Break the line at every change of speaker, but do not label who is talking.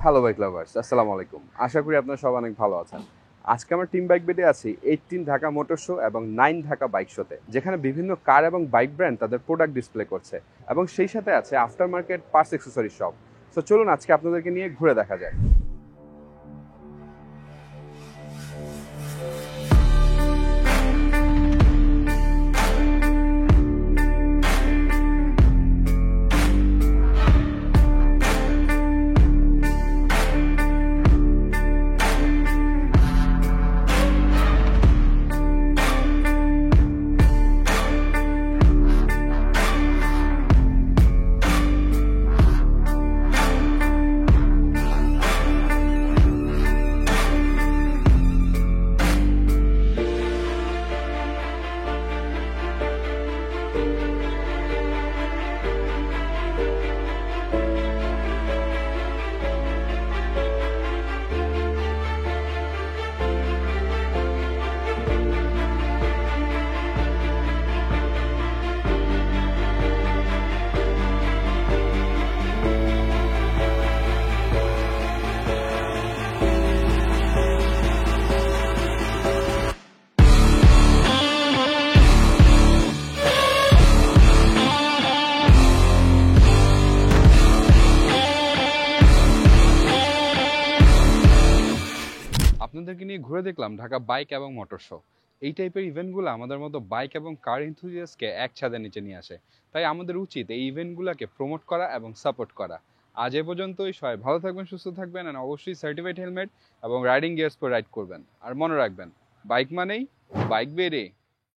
Hello bike lovers, আসসালামু আলাইকুম। আশা করি আপনারা সবাই অনেক ভালো আছেন। আজকে আমরা টিম বাইক বেডে আছি 18 ঢাকা মোটর শো এবং 9 ঢাকা বাইক শোতে, যেখানে বিভিন্ন কার এবং বাইক ব্র্যান্ড তাদের প্রোডাক্ট ডিসপ্লে করছে এবং সেই সাথে আছে after market parts accessory shop. So চলুন আজকে আপনাদেরকে নিয়ে ঘুরে দেখা যায়। আপনাদেরকে নিয়ে ঘুরে দেখলাম ঢাকা বাইক এবং মোটর শো। এই টাইপের ইভেন্টগুলো আমাদের মতো বাইক এবং কার এনথুজিয়াস্টকে এক ছাদের নিচে নিয়ে আসে। তাই আমাদের উচিত এই ইভেন্টগুলোকে প্রমোট করা এবং সাপোর্ট করা। আজ এ পর্যন্তই। সবাই ভালো থাকবেন, সুস্থ থাকবেন, আর অবশ্যই সার্টিফাইড হেলমেট এবং রাইডিং গিয়ার্স পরে রাইড করবেন। আর মনে রাখবেন, বাইক মানেই বাইক বেড়ে।